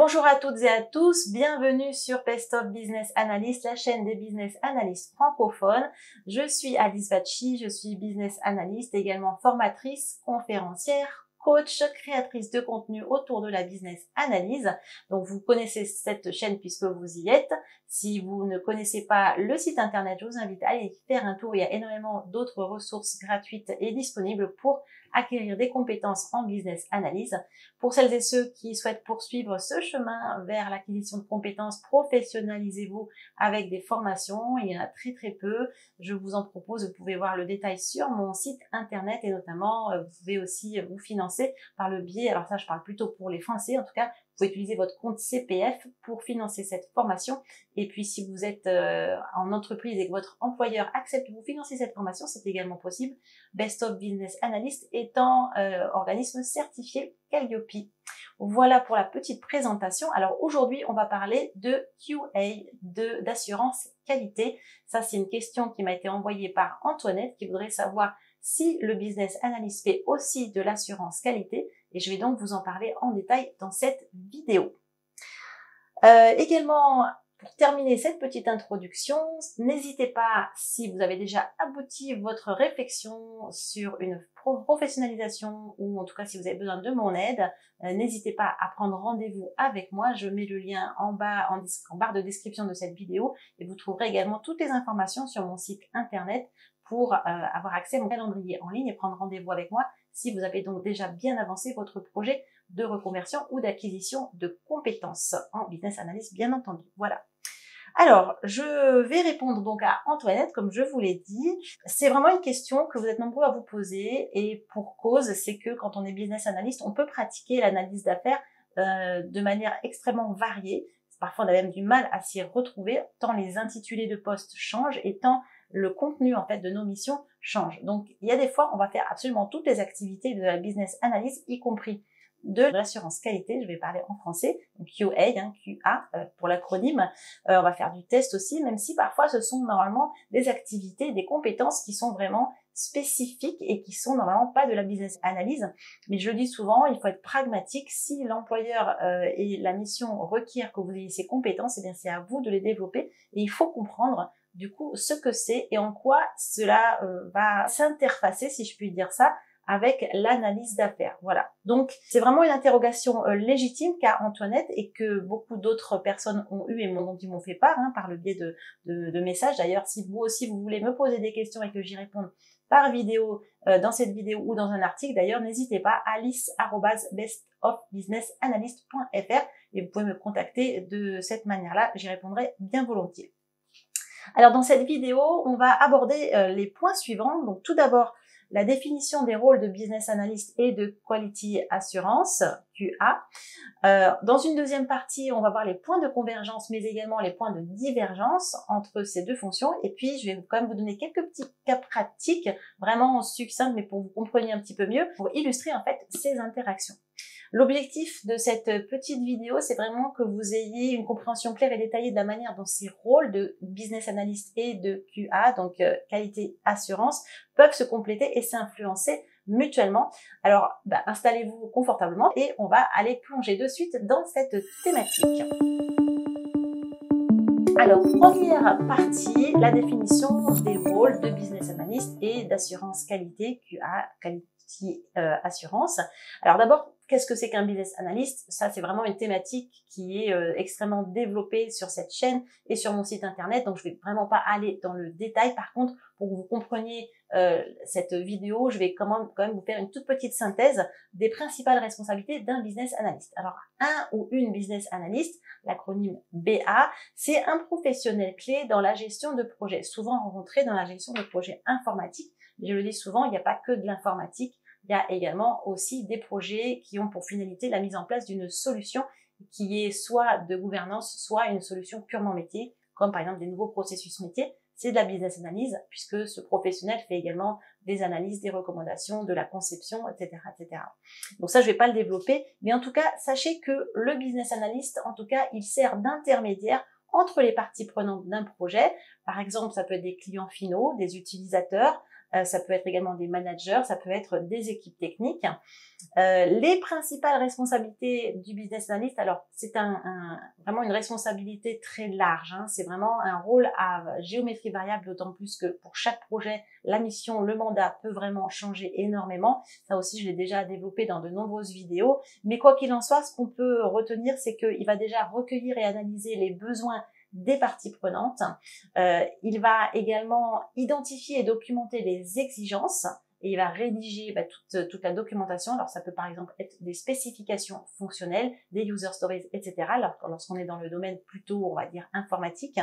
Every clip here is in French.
Bonjour à toutes et à tous, bienvenue sur Best of Business Analyst, la chaîne des business analystes francophones. Je suis Alice Bacci, je suis business analyst, également formatrice, conférencière, coach, créatrice de contenu autour de la business analyse. Donc vous connaissez cette chaîne puisque vous y êtes. Si vous ne connaissez pas le site internet, je vous invite à aller faire un tour. Il y a énormément d'autres ressources gratuites et disponibles pour acquérir des compétences en business analyse. Pour celles et ceux qui souhaitent poursuivre ce chemin vers l'acquisition de compétences, professionnalisez-vous avec des formations. Il y en a très peu. Je vous en propose. Vous pouvez voir le détail sur mon site internet et notamment, vous pouvez aussi vous financer par le biais, alors ça je parle plutôt pour les Français en tout cas, vous pouvez utiliser votre compte CPF pour financer cette formation. Et puis, si vous êtes en entreprise et que votre employeur accepte de vous financer cette formation, c'est également possible. Best of Business Analyst étant organisme certifié Calliope. Voilà pour la petite présentation. Alors aujourd'hui, on va parler de QA, d'assurance qualité. Ça, c'est une question qui m'a été envoyée par Antoinette qui voudrait savoir si le business analyst fait aussi de l'assurance qualité. Et je vais donc vous en parler en détail dans cette vidéo. Également, pour terminer cette petite introduction, n'hésitez pas, si vous avez déjà abouti votre réflexion sur une professionnalisation ou en tout cas si vous avez besoin de mon aide, n'hésitez pas à prendre rendez-vous avec moi. Je mets le lien en bas, en barre de description de cette vidéo et vous trouverez également toutes les informations sur mon site internet pour avoir accès à mon calendrier en ligne et prendre rendez-vous avec moi si vous avez donc déjà bien avancé votre projet de reconversion ou d'acquisition de compétences en business analyst, bien entendu. Voilà. Alors, je vais répondre donc à Antoinette, comme je vous l'ai dit. C'est vraiment une question que vous êtes nombreux à vous poser et pour cause, c'est que quand on est business analyst, on peut pratiquer l'analyse d'affaires de manière extrêmement variée. Parfois, on a même du mal à s'y retrouver, tant les intitulés de postes changent et tant le contenu en fait de nos missions change. Donc, il y a des fois, on va faire absolument toutes les activités de la business analyst, y compris de l'assurance qualité, je vais parler en français, donc QA, QA pour l'acronyme. On va faire du test aussi, même si parfois ce sont normalement des activités, des compétences qui sont vraiment spécifiques et qui sont normalement pas de la business analyse. Mais je le dis souvent, il faut être pragmatique. Si l'employeur et la mission requièrent que vous ayez ces compétences, eh bien c'est à vous de les développer et il faut comprendre du coup ce que c'est et en quoi cela va s'interfacer, si je puis dire ça, avec l'analyse d'affaires. Voilà. Donc, c'est vraiment une interrogation légitime qu'a Antoinette et que beaucoup d'autres personnes ont eu et dont ils m'ont fait part par le biais de messages. D'ailleurs, si vous aussi, vous voulez me poser des questions et que j'y réponde par vidéo, dans cette vidéo ou dans un article, d'ailleurs, n'hésitez pas, alice@bestofbusinessanalyst.fr et vous pouvez me contacter de cette manière-là. J'y répondrai bien volontiers. Alors, dans cette vidéo, on va aborder les points suivants. Donc, tout d'abord, la définition des rôles de business analyst et de quality assurance, QA. Dans une deuxième partie, on va voir les points de convergence, mais également les points de divergence entre ces deux fonctions. Et puis, je vais quand même vous donner quelques petits cas pratiques, vraiment succincts, mais pour que vous compreniez un petit peu mieux, pour illustrer en fait ces interactions. L'objectif de cette petite vidéo, c'est vraiment que vous ayez une compréhension claire et détaillée de la manière dont ces rôles de business analyst et de QA, donc qualité assurance, peuvent se compléter et s'influencer mutuellement. Alors, installez-vous confortablement et on va aller plonger de suite dans cette thématique. Alors, première partie, la définition des rôles de business analyst et d'assurance qualité, QA, qualité assurance. Alors d'abord, qu'est-ce que c'est qu'un business analyst? Ça, c'est vraiment une thématique qui est extrêmement développée sur cette chaîne et sur mon site internet. Donc, je vais vraiment pas aller dans le détail. Par contre, pour que vous compreniez cette vidéo, je vais quand même vous faire une toute petite synthèse des principales responsabilités d'un business analyst. Alors, un ou une business analyst, l'acronyme BA, c'est un professionnel clé dans la gestion de projets, souvent rencontré dans la gestion de projets informatiques. Je le dis souvent, il n'y a pas que de l'informatique. Il y a également aussi des projets qui ont pour finalité la mise en place d'une solution qui est soit de gouvernance, soit une solution purement métier, comme par exemple des nouveaux processus métiers. C'est de la business analyse, puisque ce professionnel fait également des analyses, des recommandations, de la conception, etc., etc. Donc ça, je vais pas le développer, mais en tout cas, sachez que le business analyst, en tout cas, il sert d'intermédiaire entre les parties prenantes d'un projet. Par exemple, ça peut être des clients finaux, des utilisateurs, ça peut être également des managers, ça peut être des équipes techniques. Les principales responsabilités du business analyst, alors c'est vraiment une responsabilité très large, hein. C'est vraiment un rôle à géométrie variable, d'autant plus que pour chaque projet, la mission, le mandat peut vraiment changer énormément. Ça aussi, je l'ai déjà développé dans de nombreuses vidéos. Mais quoi qu'il en soit, ce qu'on peut retenir, c'est qu'il va déjà recueillir et analyser les besoins des parties prenantes. Il va également identifier et documenter les exigences et il va rédiger toute la documentation. Alors ça peut par exemple être des spécifications fonctionnelles, des user stories, etc. Lorsqu'on est dans le domaine plutôt, on va dire, informatique.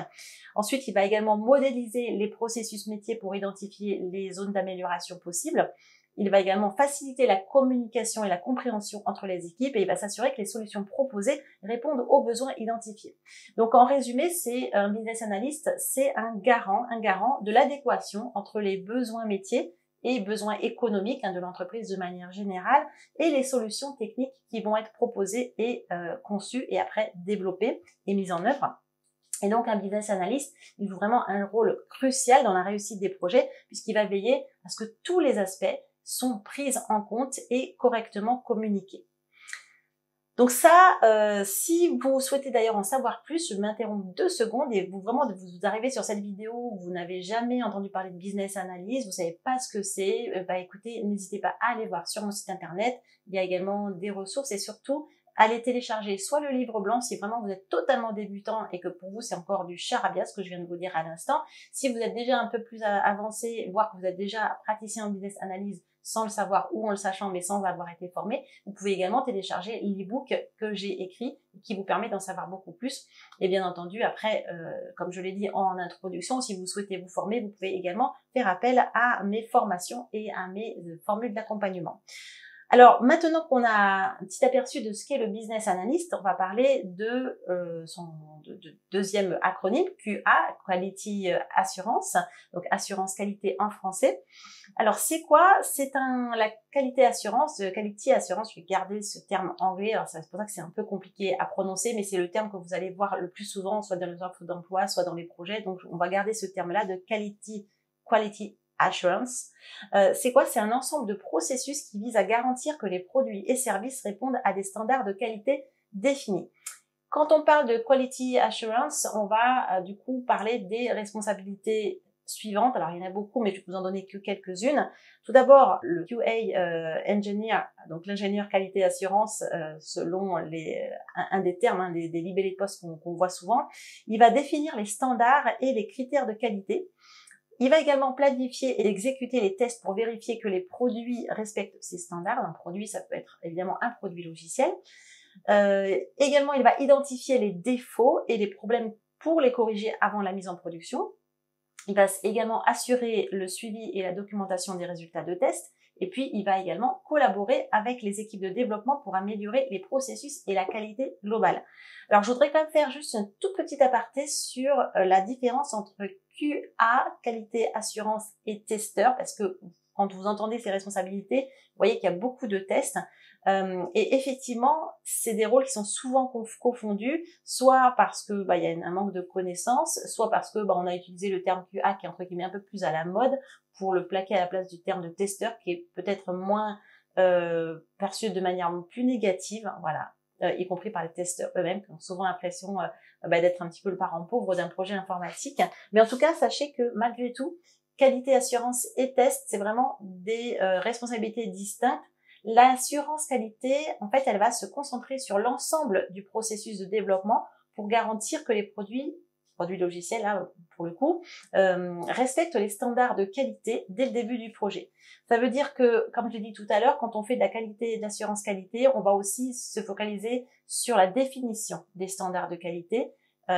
Ensuite, il va également modéliser les processus métiers pour identifier les zones d'amélioration possibles. Il va également faciliter la communication et la compréhension entre les équipes et il va s'assurer que les solutions proposées répondent aux besoins identifiés. Donc en résumé, c'est un business analyst, c'est un garant de l'adéquation entre les besoins métiers et besoins économiques de l'entreprise de manière générale et les solutions techniques qui vont être proposées et conçues et après développées et mises en œuvre. Et donc, un business analyst, il joue vraiment un rôle crucial dans la réussite des projets puisqu'il va veiller à ce que tous les aspects sont pris en compte et correctement communiqués. Donc ça, si vous souhaitez d'ailleurs en savoir plus, je m'interromps 2 secondes et vous arrivez sur cette vidéo, vous n'avez jamais entendu parler de business analyst, vous savez pas ce que c'est, écoutez, n'hésitez pas à aller voir sur mon site internet, il y a également des ressources et surtout, allez télécharger soit le livre blanc si vraiment vous êtes totalement débutant et que pour vous c'est encore du charabia, ce que je viens de vous dire à l'instant. Si vous êtes déjà un peu plus avancé, voire que vous êtes déjà praticien en business analyse, sans le savoir ou en le sachant mais sans avoir été formé, vous pouvez également télécharger l'e-book que j'ai écrit qui vous permet d'en savoir beaucoup plus. Et bien entendu, après, comme je l'ai dit en introduction, si vous souhaitez vous former, vous pouvez également faire appel à mes formations et à mes formules d'accompagnement. Alors, maintenant qu'on a un petit aperçu de ce qu'est le business analyst, on va parler de son deuxième acronyme, QA, Quality Assurance, donc assurance qualité en français. Alors, c'est quoi? C'est la qualité assurance, Quality Assurance, je vais garder ce terme anglais, alors c'est pour ça que c'est un peu compliqué à prononcer, mais c'est le terme que vous allez voir le plus souvent, soit dans les offres d'emploi, soit dans les projets, donc on va garder ce terme-là de Quality Assurance. C'est quoi? C'est un ensemble de processus qui vise à garantir que les produits et services répondent à des standards de qualité définis. Quand on parle de Quality Assurance, on va du coup parler des responsabilités suivantes. Alors, il y en a beaucoup, mais je vais vous en donner que quelques-unes. Tout d'abord, le QA Engineer, donc l'ingénieur qualité assurance, selon un des termes, des libellés de poste qu'on voit souvent, il va définir les standards et les critères de qualité. Il va également planifier et exécuter les tests pour vérifier que les produits respectent ces standards. Un produit, ça peut être évidemment un produit logiciel. Également, il va identifier les défauts et les problèmes pour les corriger avant la mise en production. Il va également assurer le suivi et la documentation des résultats de tests. Et puis, il va également collaborer avec les équipes de développement pour améliorer les processus et la qualité globale. Alors, je voudrais quand même faire juste un tout petit aparté sur la différence entre QA, qualité, assurance et testeur, parce que quand vous entendez ces responsabilités, vous voyez qu'il y a beaucoup de tests. Et effectivement, c'est des rôles qui sont souvent confondus, soit parce que il y a un manque de connaissances, soit parce que on a utilisé le terme QA qui est entre guillemets un peu plus à la mode pour le plaquer à la place du terme de testeur qui est peut-être moins perçu de manière plus négative, voilà, y compris par les testeurs eux-mêmes qui ont souvent l'impression d'être un petit peu le parent pauvre d'un projet informatique. Mais en tout cas, sachez que malgré tout, qualité, assurance et test, c'est vraiment des responsabilités distinctes. L'assurance qualité, en fait, elle va se concentrer sur l'ensemble du processus de développement pour garantir que les produits logiciels, là, pour le coup, respectent les standards de qualité dès le début du projet. Ça veut dire que, comme je l'ai dit tout à l'heure, quand on fait de la qualité et de l'assurance qualité, on va aussi se focaliser sur la définition des standards de qualité,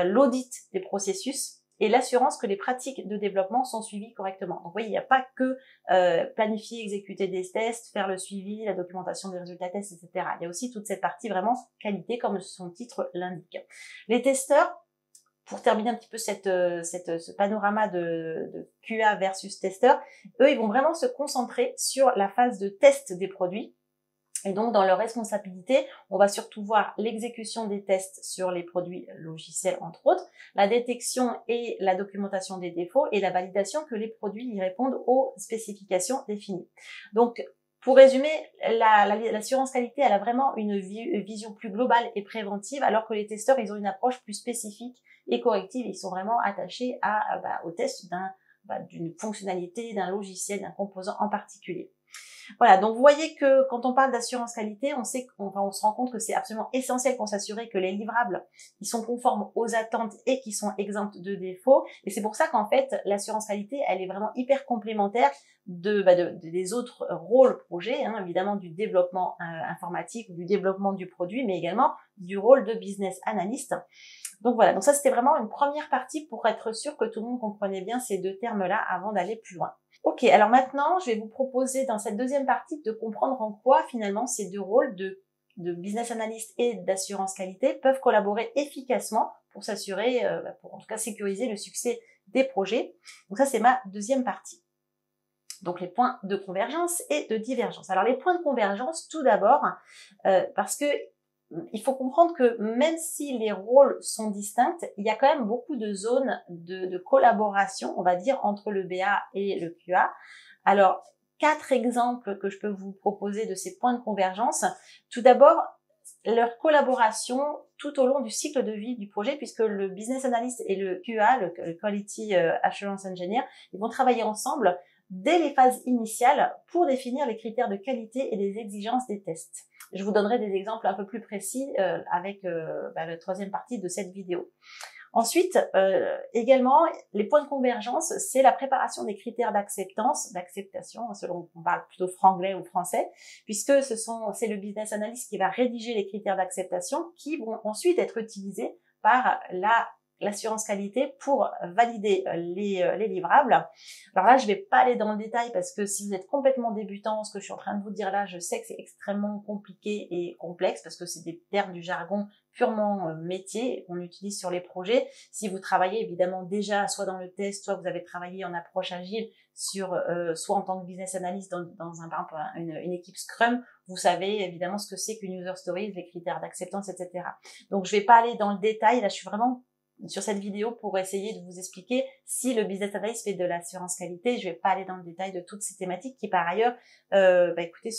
l'audit des processus, et l'assurance que les pratiques de développement sont suivies correctement. Donc, vous voyez, il n'y a pas que planifier, exécuter des tests, faire le suivi, la documentation des résultats tests, etc. Il y a aussi toute cette partie vraiment qualité, comme son titre l'indique. Les testeurs, pour terminer un petit peu ce panorama de QA versus testeur, eux, ils vont vraiment se concentrer sur la phase de test des produits. Et donc, dans leur responsabilité, on va surtout voir l'exécution des tests sur les produits logiciels, entre autres, la détection et la documentation des défauts et la validation que les produits y répondent aux spécifications définies. Donc, pour résumer, l'assurance qualité, elle a vraiment une vision plus globale et préventive, alors que les testeurs, ils ont une approche plus spécifique et corrective. Ils sont vraiment attachés au test d'une fonctionnalité, d'un logiciel, d'un composant en particulier. Voilà, donc vous voyez que quand on parle d'assurance qualité, on se rend compte que c'est absolument essentiel pour s'assurer que les livrables, ils sont conformes aux attentes et qui sont exempts de défauts. Et c'est pour ça qu'en fait, l'assurance qualité, elle est vraiment hyper complémentaire des autres rôles projets, hein, évidemment du développement informatique ou du développement du produit, mais également du rôle de business analyst. Donc voilà, donc ça c'était vraiment une première partie pour être sûr que tout le monde comprenait bien ces deux termes-là avant d'aller plus loin. Ok, alors maintenant, je vais vous proposer dans cette deuxième partie de comprendre en quoi finalement ces deux rôles de business analyst et d'assurance qualité peuvent collaborer efficacement pour s'assurer, pour en tout cas sécuriser le succès des projets. Donc ça, c'est ma deuxième partie. Donc les points de convergence et de divergence. Alors les points de convergence, tout d'abord, parce que il faut comprendre que même si les rôles sont distincts, il y a quand même beaucoup de zones de collaboration, on va dire, entre le BA et le QA. Alors, 4 exemples que je peux vous proposer de ces points de convergence. Tout d'abord, leur collaboration tout au long du cycle de vie du projet, puisque le business analyst et le QA, le Quality Assurance Engineer, ils vont travailler ensemble dès les phases initiales pour définir les critères de qualité et les exigences des tests. Je vous donnerai des exemples un peu plus précis avec la troisième partie de cette vidéo. Ensuite, également, les points de convergence, c'est la préparation des critères d'acceptation, selon qu'on parle plutôt franglais ou français, puisque c'est le business analyst qui va rédiger les critères d'acceptation qui vont ensuite être utilisés par l'assurance qualité pour valider les livrables. Alors là, je vais pas aller dans le détail parce que si vous êtes complètement débutant, ce que je suis en train de vous dire là, je sais que c'est extrêmement compliqué et complexe parce que c'est des termes du jargon purement métier qu'on utilise sur les projets. Si vous travaillez évidemment déjà soit dans le test, soit vous avez travaillé en approche agile soit en tant que business analyst dans une équipe Scrum, vous savez évidemment ce que c'est qu'une user story, les critères d'acceptance, etc. Donc je vais pas aller dans le détail, là je suis vraiment sur cette vidéo pour essayer de vous expliquer si le business analyst fait de l'assurance qualité. Je vais pas aller dans le détail de toutes ces thématiques qui par ailleurs, écoutez,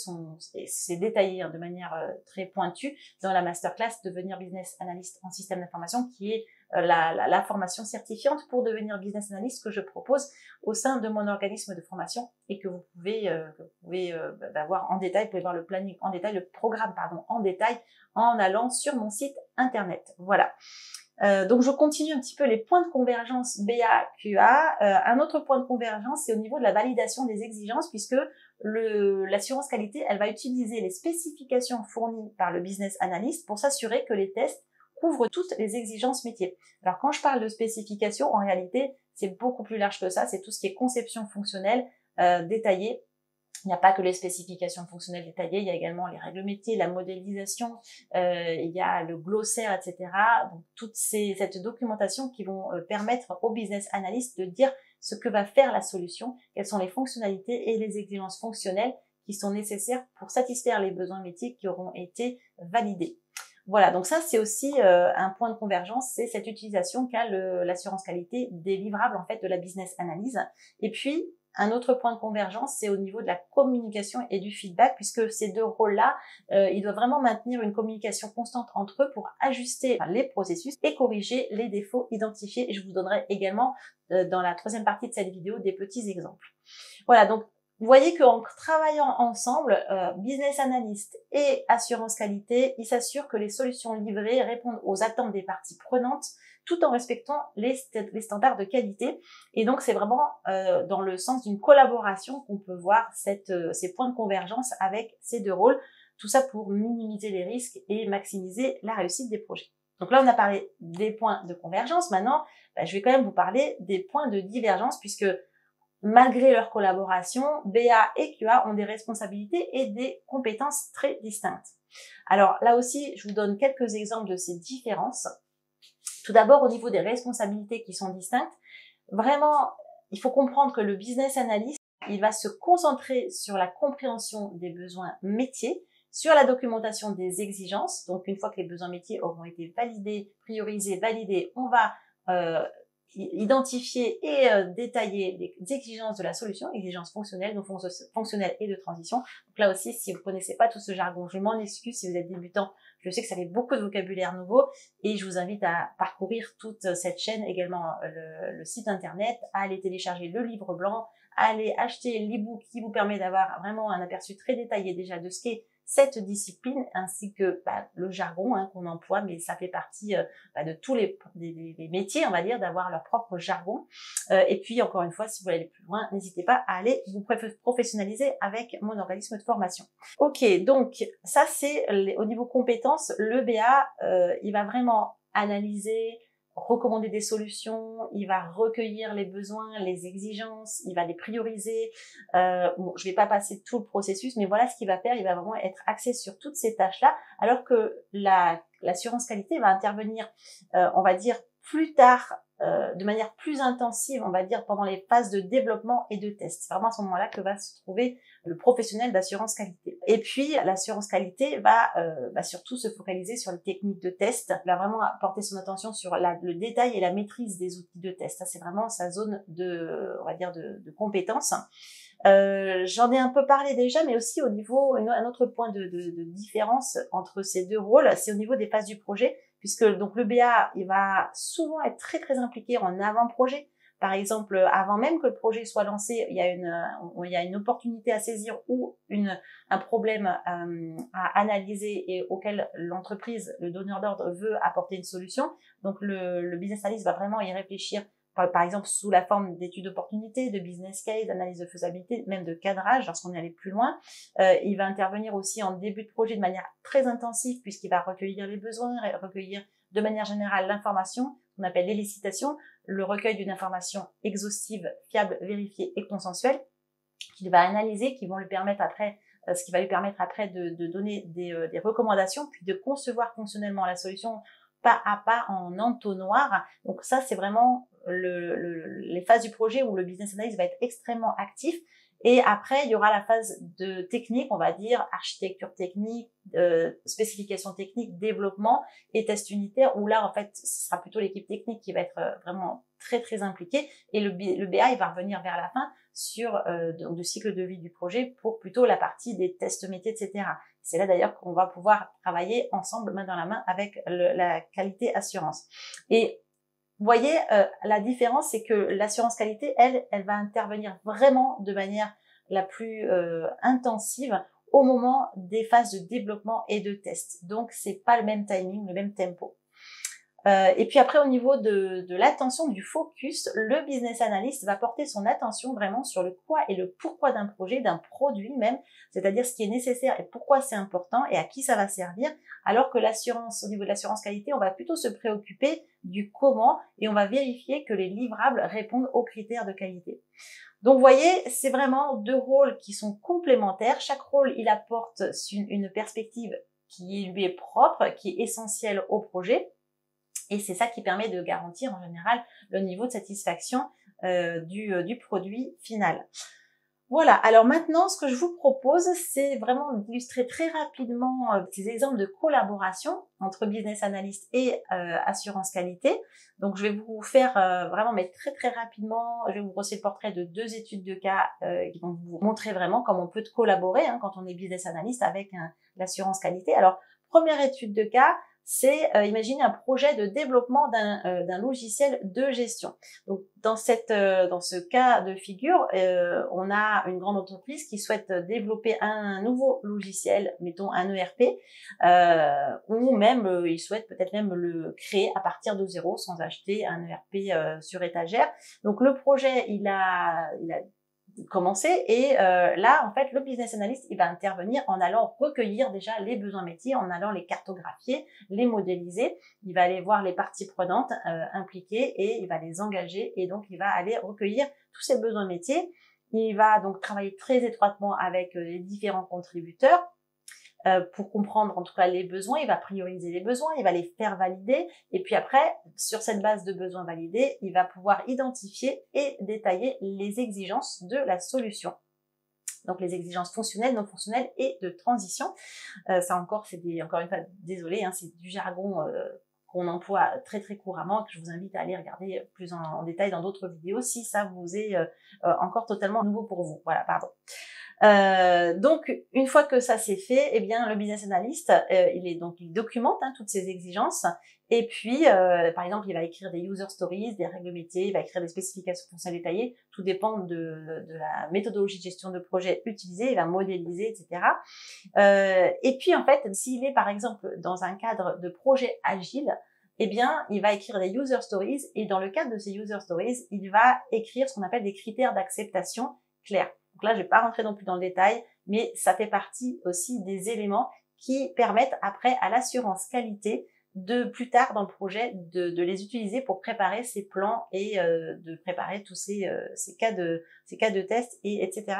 c'est détaillé de manière très pointue dans la masterclass devenir business analyst en système d'information qui est la formation certifiante pour devenir business analyst que je propose au sein de mon organisme de formation et que vous pouvez voir en détail. Vous pouvez voir le planning en détail, le programme en détail en allant sur mon site internet. Voilà. Donc je continue un petit peu les points de convergence BA-QA. Un autre point de convergence, c'est au niveau de la validation des exigences, puisque l'assurance qualité, elle va utiliser les spécifications fournies par le business analyst pour s'assurer que les tests couvrent toutes les exigences métiers. Alors quand je parle de spécifications, en réalité, c'est beaucoup plus large que ça. C'est tout ce qui est conception fonctionnelle détaillée. Il n'y a pas que les spécifications fonctionnelles détaillées, il y a également les règles métiers, la modélisation, il y a le glossaire, etc. Donc cette documentation qui vont permettre au business analyst de dire ce que va faire la solution, quelles sont les fonctionnalités et les exigences fonctionnelles qui sont nécessaires pour satisfaire les besoins métiers qui auront été validés. Voilà, donc ça c'est aussi un point de convergence, c'est cette utilisation qu'a l'assurance qualité des livrables en fait de la business analyse. Et puis un autre point de convergence, c'est au niveau de la communication et du feedback, puisque ces deux rôles-là, ils doivent vraiment maintenir une communication constante entre eux pour ajuster les processus et corriger les défauts identifiés. Et je vous donnerai également dans la troisième partie de cette vidéo des petits exemples. Voilà, donc vous voyez qu'en travaillant ensemble, business analyst et assurance qualité, ils s'assurent que les solutions livrées répondent aux attentes des parties prenantes tout en respectant les standards de qualité. Et donc, c'est vraiment dans le sens d'une collaboration qu'on peut voir ces points de convergence avec ces deux rôles. Tout ça pour minimiser les risques et maximiser la réussite des projets. Donc là, on a parlé des points de convergence. Maintenant, je vais quand même vous parler des points de divergence puisque malgré leur collaboration, BA et QA ont des responsabilités et des compétences très distinctes. Alors là aussi, je vous donne quelques exemples de ces différences. Tout d'abord, au niveau des responsabilités qui sont distinctes, vraiment, il faut comprendre que le business analyst, il va se concentrer sur la compréhension des besoins métiers, sur la documentation des exigences. Donc, une fois que les besoins métiers auront été validés, priorisés, validés, on va identifier et détailler les exigences de la solution, exigences fonctionnelles, non fonctionnelles et de transition. Donc là aussi, si vous connaissez pas tout ce jargon, je m'en excuse si vous êtes débutant. Je sais que ça fait beaucoup de vocabulaire nouveau et je vous invite à parcourir toute cette chaîne, également le site internet, à aller télécharger le livre blanc, à aller acheter l'e-book qui vous permet d'avoir vraiment un aperçu très détaillé déjà de ce qu'est cette discipline, ainsi que le jargon qu'on emploie, mais ça fait partie de tous les métiers, on va dire, d'avoir leur propre jargon. Et puis, encore une fois, si vous voulez aller plus loin, n'hésitez pas à aller vous professionnaliser avec mon organisme de formation. Ok, donc ça c'est au niveau compétences, le BA, il va vraiment analyser, recommander des solutions, il va recueillir les besoins, les exigences, il va les prioriser. Bon, je vais pas passer tout le processus, mais voilà ce qu'il va faire. Il va vraiment être axé sur toutes ces tâches-là, alors que l'assurance qualité va intervenir, on va dire, plus tard, de manière plus intensive, on va dire, pendant les phases de développement et de test. C'est vraiment à ce moment-là que va se trouver le professionnel d'assurance qualité. Et puis, l'assurance qualité va surtout se focaliser sur les techniques de test. Il va vraiment porter son attention sur le détail et la maîtrise des outils de test. Ça, c'est vraiment sa zone on va dire, de compétence. J'en ai un peu parlé déjà, mais aussi au niveau, un autre point de différence entre ces deux rôles, c'est au niveau des phases du projet, puisque donc le BA, il va souvent être très très impliqué en avant-projet. Par exemple, avant même que le projet soit lancé, il y a une opportunité à saisir ou un problème à analyser et auquel l'entreprise, le donneur d'ordre veut apporter une solution. Donc le business analyst va vraiment y réfléchir, par exemple sous la forme d'études d'opportunité, de business case, d'analyse de faisabilité, même de cadrage lorsqu'on est allé plus loin. Il va intervenir aussi en début de projet de manière très intensive puisqu'il va recueillir les besoins, recueillir de manière générale l'information, qu'on appelle l'élicitation, le recueil d'une information exhaustive, fiable, vérifiée et consensuelle, qu'il va analyser, qui vont lui permettre après, ce qui va lui permettre après de donner des recommandations, puis de concevoir fonctionnellement la solution pas à pas en entonnoir. Donc ça, c'est vraiment les phases du projet où le business analyst va être extrêmement actif. Et après, il y aura la phase de technique, on va dire architecture technique, spécification technique, développement et test unitaire, où là, en fait, ce sera plutôt l'équipe technique qui va être vraiment très, très impliquée. Et le BA, il va revenir vers la fin sur donc, le cycle de vie du projet pour plutôt la partie des tests métiers, etc. C'est là d'ailleurs qu'on va pouvoir travailler ensemble, main dans la main, avec la qualité assurance. Et vous voyez, la différence, c'est que l'assurance qualité, elle va intervenir vraiment de manière la plus intensive au moment des phases de développement et de test. Donc, c'est pas le même timing, le même tempo. Et puis après, au niveau de l'attention, du focus, le business analyst va porter son attention vraiment sur le quoi et le pourquoi d'un projet, d'un produit même, c'est-à-dire ce qui est nécessaire et pourquoi c'est important et à qui ça va servir, alors que au niveau de l'assurance qualité, on va plutôt se préoccuper du comment et on va vérifier que les livrables répondent aux critères de qualité. Donc, vous voyez, c'est vraiment deux rôles qui sont complémentaires. Chaque rôle, il apporte une perspective qui lui est propre, qui est essentielle au projet. Et c'est ça qui permet de garantir en général le niveau de satisfaction du produit final. Voilà, alors maintenant ce que je vous propose, c'est vraiment d'illustrer très rapidement ces exemples de collaboration entre business analyst et assurance qualité. Donc je vais vous faire vraiment, mais très très rapidement, je vais vous brosser le portrait de deux études de cas qui vont vous montrer vraiment comment on peut collaborer quand on est business analyst avec l'assurance qualité. Alors première étude de cas, c'est imaginez un projet de développement d'un logiciel de gestion. Donc dans ce cas de figure, on a une grande entreprise qui souhaite développer un nouveau logiciel, mettons un ERP, ou même il souhaite peut-être même le créer à partir de zéro sans acheter un ERP sur étagère. Donc le projet il a commencer et là en fait le business analyst il va intervenir en allant recueillir déjà les besoins métiers, en allant les cartographier, les modéliser, il va aller voir les parties prenantes impliquées et il va les engager et donc il va aller recueillir tous ces besoins métiers. Il va donc travailler très étroitement avec les différents contributeurs pour comprendre en tout cas les besoins, il va prioriser les besoins, il va les faire valider et puis après, sur cette base de besoins validés, il va pouvoir identifier et détailler les exigences de la solution. Donc les exigences fonctionnelles, non fonctionnelles et de transition. Ça encore, encore une fois, désolé, hein, c'est du jargon qu'on emploie très très couramment et que je vous invite à aller regarder plus en détail dans d'autres vidéos si ça vous est encore totalement nouveau pour vous. Voilà, pardon. Donc une fois que ça c'est fait, eh bien le business analyst il documente toutes ces exigences et puis par exemple il va écrire des user stories, des règles métiers, il va écrire des spécifications fonctionnelles détaillées, tout dépend de la méthodologie de gestion de projet utilisée, il va modéliser, etc. Et puis en fait s'il est par exemple dans un cadre de projet agile, eh bien, il va écrire des user stories et dans le cadre de ces user stories, il va écrire ce qu'on appelle des critères d'acceptation clairs. Donc là, je vais pas rentrer non plus dans le détail, mais ça fait partie aussi des éléments qui permettent après à l'assurance qualité de plus tard dans le projet de les utiliser pour préparer ses plans et de préparer tous ces cas de test et etc.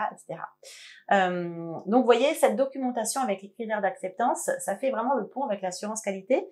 Donc vous voyez, cette documentation avec les critères d'acceptance, ça fait vraiment le pont avec l'assurance qualité.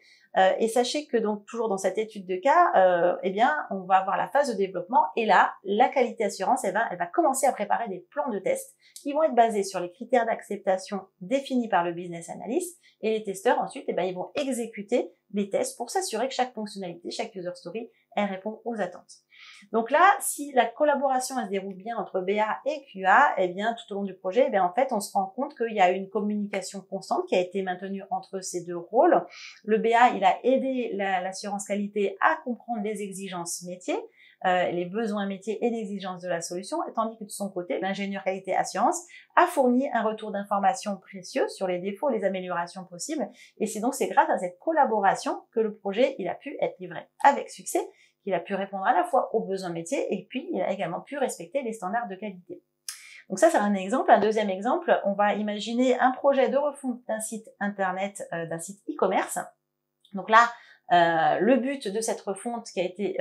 Et sachez que donc toujours dans cette étude de cas, eh bien on va avoir la phase de développement et là la qualité assurance elle va commencer à préparer des plans de test qui vont être basés sur les critères d'acceptation définis par le business analyst et les testeurs ensuite ils vont exécuter les tests pour s'assurer que chaque fonctionnalité, chaque user story, elle répond aux attentes. Donc là, si la collaboration elle se déroule bien entre BA et QA, eh bien tout au long du projet, en fait, on se rend compte qu'il y a une communication constante qui a été maintenue entre ces deux rôles. Le BA, il a aidé l'assurance qualité à comprendre les exigences métiers, les besoins métiers et les exigences de la solution, tandis que de son côté, l'ingénieur qualité assurance a fourni un retour d'informations précieux sur les défauts, les améliorations possibles. Et c'est grâce à cette collaboration que le projet il a pu être livré avec succès, qu'il a pu répondre à la fois aux besoins métiers et puis il a également pu respecter les standards de qualité. Donc ça, c'est un exemple. Un deuxième exemple, on va imaginer un projet de refonte d'un site internet, d'un site e-commerce. Donc là, le but de cette refonte qui a été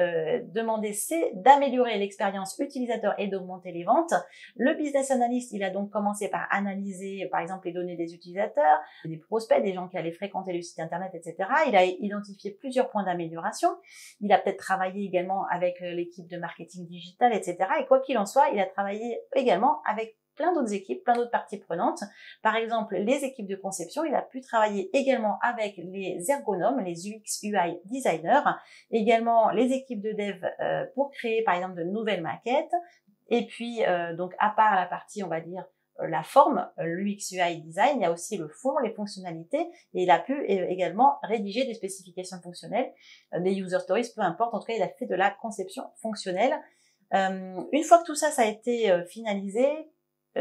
demandée, c'est d'améliorer l'expérience utilisateur et d'augmenter les ventes. Le business analyst, il a donc commencé par analyser, par exemple, les données des utilisateurs, des prospects, des gens qui allaient fréquenter le site internet, etc. Il a identifié plusieurs points d'amélioration. Il a peut-être travaillé également avec l'équipe de marketing digital, etc. Et quoi qu'il en soit, il a travaillé également avec plein d'autres équipes, plein d'autres parties prenantes. Par exemple, les équipes de conception, il a pu travailler également avec les ergonomes, les UX UI designers, également les équipes de dev pour créer par exemple de nouvelles maquettes. Et puis, donc à part la partie, on va dire, la forme, l'UX UI design, il y a aussi le fond, les fonctionnalités, et il a pu également rédiger des spécifications fonctionnelles, des user stories, peu importe, en tout cas, il a fait de la conception fonctionnelle. Une fois que tout ça, ça a été finalisé,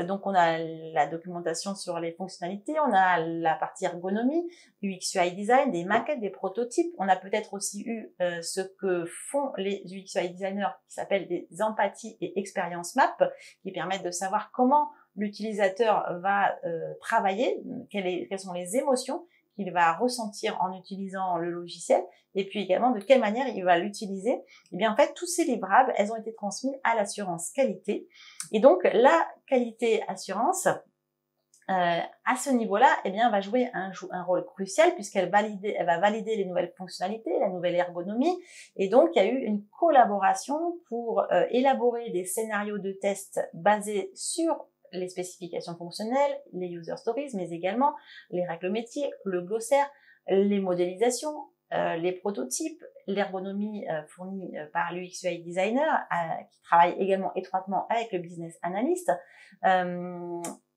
donc on a la documentation sur les fonctionnalités, on a la partie ergonomie, UX UI design, des maquettes, des prototypes. On a peut-être aussi eu ce que font les UX UI designers qui s'appellent des empathies et expérience map qui permettent de savoir comment l'utilisateur va travailler, quelles sont les émotions qu'il va ressentir en utilisant le logiciel et puis également de quelle manière il va l'utiliser. Et bien en fait, tous ces livrables, elles ont été transmis à l'assurance qualité. Et donc la qualité assurance, à ce niveau-là, eh bien, va jouer un rôle crucial puisqu'elle va valider les nouvelles fonctionnalités, la nouvelle ergonomie. Et donc, il y a eu une collaboration pour élaborer des scénarios de test basés sur les spécifications fonctionnelles, les user stories, mais également les règles métiers, le glossaire, les modélisations, les prototypes, l'ergonomie fournie par l'UX UI designer qui travaille également étroitement avec le business analyst,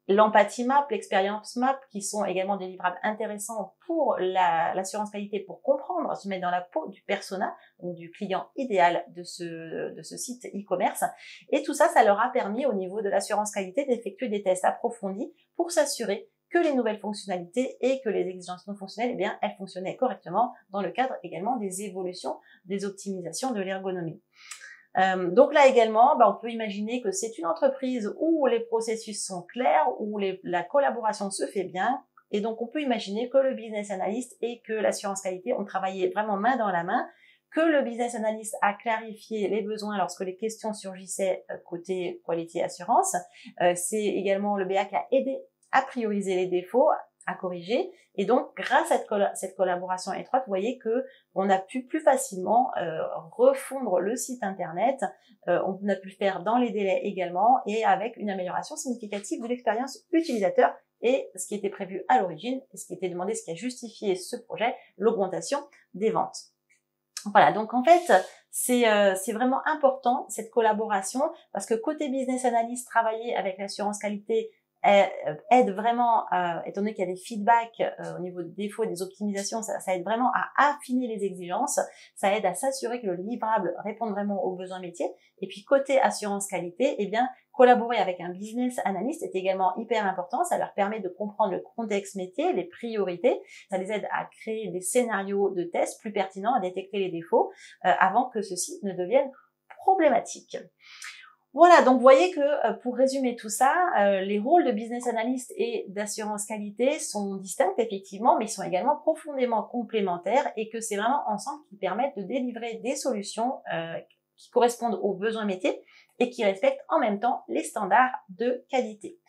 l'empathie map, l'expérience map, qui sont également des livrables intéressants pour l'assurance qualité, pour comprendre, se mettre dans la peau du persona, donc du client idéal de ce site e-commerce. Et tout ça, ça leur a permis au niveau de l'assurance qualité d'effectuer des tests approfondis pour s'assurer que les nouvelles fonctionnalités et que les exigences non fonctionnelles, eh bien, elles fonctionnaient correctement dans le cadre également des évolutions, des optimisations de l'ergonomie. Donc là également, on peut imaginer que c'est une entreprise où les processus sont clairs, où la collaboration se fait bien, et donc on peut imaginer que le business analyst et que l'assurance qualité ont travaillé vraiment main dans la main, que le business analyst a clarifié les besoins lorsque les questions surgissaient côté qualité assurance. C'est également le BA qui a aidé à prioriser les défauts, à corriger. Et donc, grâce à cette collaboration étroite, vous voyez que on a pu plus facilement refondre le site internet. On a pu le faire dans les délais également et avec une amélioration significative de l'expérience utilisateur et ce qui était prévu à l'origine, et ce qui était demandé, ce qui a justifié ce projet, l'augmentation des ventes. Voilà, donc en fait, c'est vraiment important cette collaboration parce que côté business analyst, travailler avec l'assurance qualité aide vraiment, étant donné qu'il y a des feedbacks au niveau des défauts et des optimisations, ça aide vraiment à affiner les exigences, ça aide à s'assurer que le livrable réponde vraiment aux besoins métiers. Et puis côté assurance qualité, eh bien collaborer avec un business analyst est également hyper important. Ça leur permet de comprendre le contexte métier, les priorités. Ça les aide à créer des scénarios de tests plus pertinents, à détecter les défauts avant que ceux-ci ne deviennent problématiques. Voilà, donc vous voyez que pour résumer tout ça, les rôles de business analyst et d'assurance qualité sont distincts effectivement, mais ils sont également profondément complémentaires et que c'est vraiment ensemble qui permettent de délivrer des solutions qui correspondent aux besoins métiers et qui respectent en même temps les standards de qualité.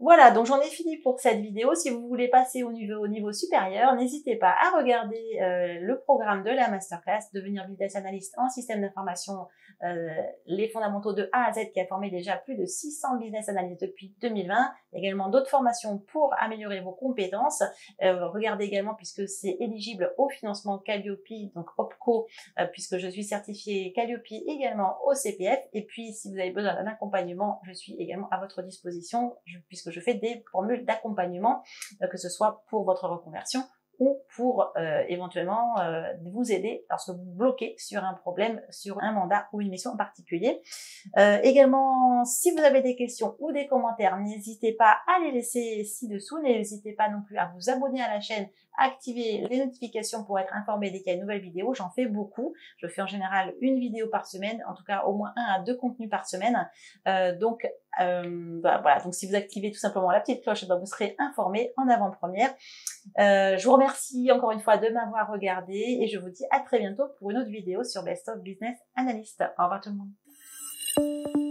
Voilà, donc j'en ai fini pour cette vidéo. Si vous voulez passer au niveau supérieur, n'hésitez pas à regarder le programme de la masterclass Devenir business analyst en système d'information, les fondamentaux de A à Z qui a formé déjà plus de 600 business analysts depuis 2020. Il y a également d'autres formations pour améliorer vos compétences. Regardez également puisque c'est éligible au financement Calliope, donc OPCO, puisque je suis certifiée Calliope également au CPF. Et puis si vous avez besoin d'un accompagnement, je suis également à votre disposition puisque je fais des formules d'accompagnement, que ce soit pour votre reconversion ou pour éventuellement vous aider lorsque vous bloquez sur un problème, sur un mandat ou une mission en particulier. Également, si vous avez des questions ou des commentaires, n'hésitez pas à les laisser ci-dessous. N'hésitez pas non plus à vous abonner à la chaîne, activer les notifications pour être informé dès qu'il y a une nouvelle vidéo. J'en fais beaucoup. Je fais en général une vidéo par semaine, en tout cas au moins 1 à 2 contenus par semaine. Donc voilà, donc si vous activez tout simplement la petite cloche, vous serez informé en avant-première. Je vous remercie encore une fois de m'avoir regardé et je vous dis à très bientôt pour une autre vidéo sur Best of Business Analyst. Au revoir tout le monde.